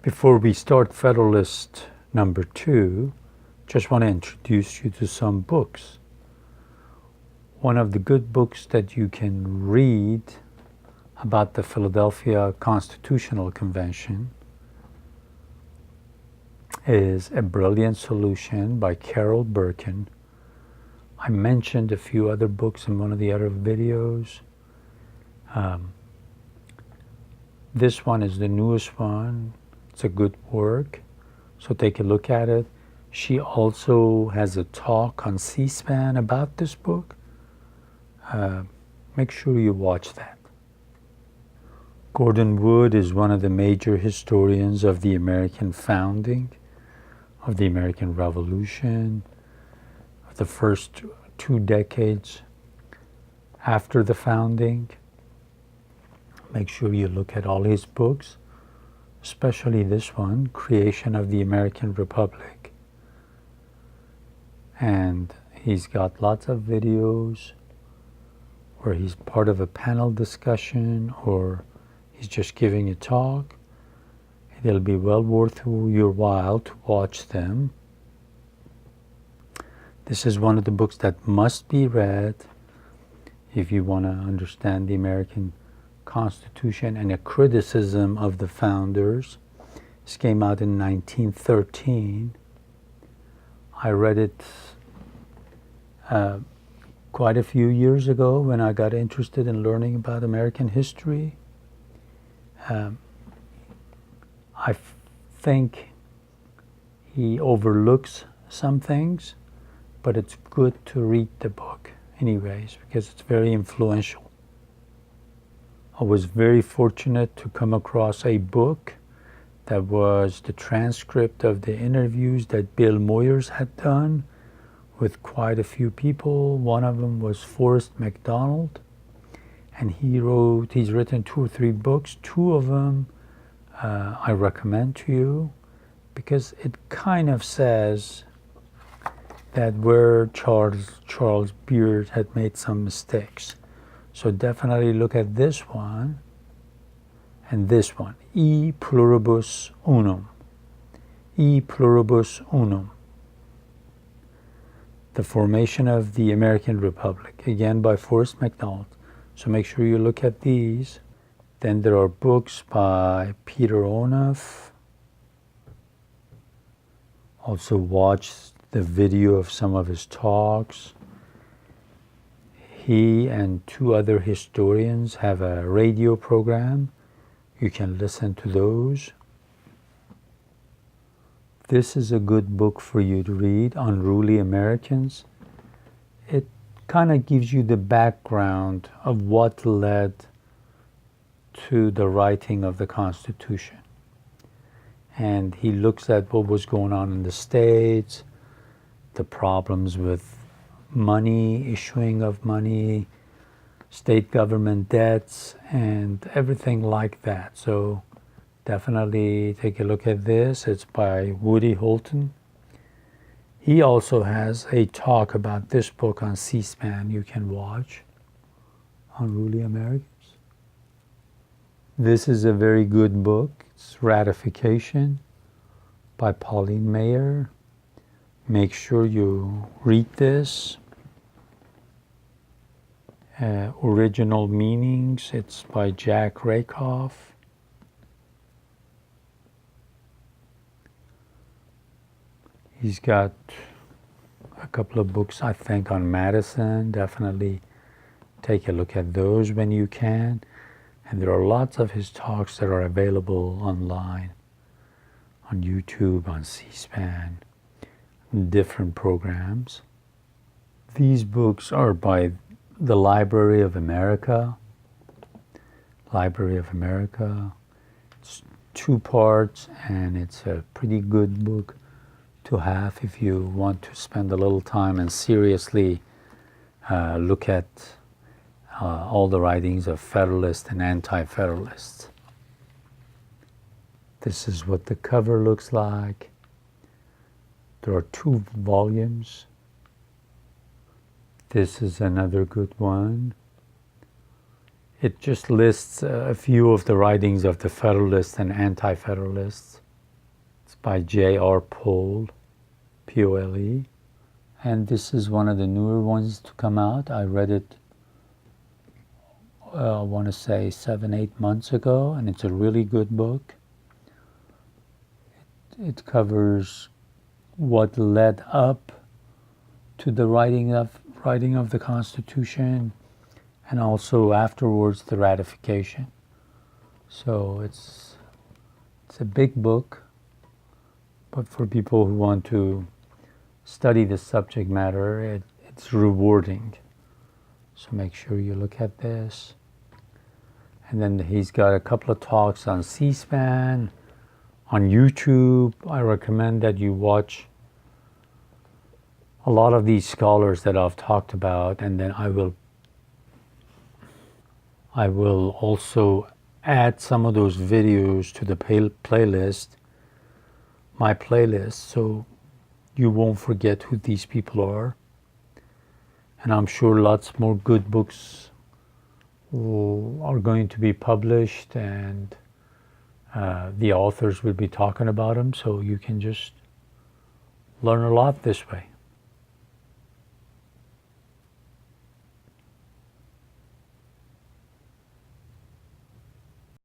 Before we start Federalist number 2, just want to introduce you to some books. One of the good books that you can read about the Philadelphia Constitutional Convention is A Brilliant Solution by Carol Birkin. I mentioned a few other books in one of the other videos. This one is the newest one. It's a good work, so take a look at it. She also has a talk on C-SPAN about this book. Make sure you watch that. Gordon Wood is one of the major historians of the American founding, of the American Revolution, of the first 2 decades after the founding. Make sure you look at all his books, especially this one, Creation of the American Republic. And he's got lots of videos where he's part of a panel discussion or he's just giving a talk. It'll be well worth your while to watch them. This is one of the books that must be read if you want to understand the American Constitution and a criticism of the founders. This came out in 1913. I read it quite a few years ago when I got interested in learning about American history. I think he overlooks some things, but it's good to read the book anyways because it's very influential. I was very fortunate to come across a book that was the transcript of the interviews that Bill Moyers had done with quite a few people. One of them was Forrest McDonald, and he's written 2 or 3 books. 2 of them I recommend to you because it kind of says that where Charles Beard had made some mistakes. So definitely look at this one and this one, E Pluribus Unum. E Pluribus Unum. The Formation of the American Republic, again by Forrest McDonald. So make sure you look at these. Then there are books by Peter Onuf. Also watch the video of some of his talks. He and 2 other historians have a radio program. You can listen to those. This is a good book for you to read, Unruly Americans. It kind of gives you the background of what led to the writing of the Constitution. And he looks at what was going on in the States, the problems with money, issuing of money, state government debts, and everything like that. So definitely take a look at this. It's by Woody Holton. He also has a talk about this book on C-SPAN you can watch, Unruly Americans. This is a very good book. It's Ratification by Pauline Maier. Make sure you read this. Original Meanings, it's by Jack Rakoff. He's got a couple of books, I think, on Madison. Definitely take a look at those when you can. And there are lots of his talks that are available online, on YouTube, on C-SPAN, different programs. These books are by the Library of America. Library of America. It's 2 parts, and it's a pretty good book to have if you want to spend a little time and seriously look at all the writings of Federalists and Anti-Federalists. This is what the cover looks like. There are 2 volumes. This is another good one. It just lists a few of the writings of the Federalists and Anti-Federalists. by J.R. Pole, P-O-L-E. And this is one of the newer ones to come out. I read it, I want to say 7-8 months ago, and it's a really good book. It covers what led up to the writing of the Constitution, and also afterwards the ratification. So it's a big book, but for people who want to study the subject matter, it's rewarding. So make sure you look at this. And then he's got a couple of talks on C-SPAN, on YouTube. I recommend that you watch a lot of these scholars that I've talked about, and then I will also add some of those videos to the playlist, my playlist, so you won't forget who these people are. And I'm sure lots more good books are going to be published, and the authors will be talking about them, so you can just learn a lot this way.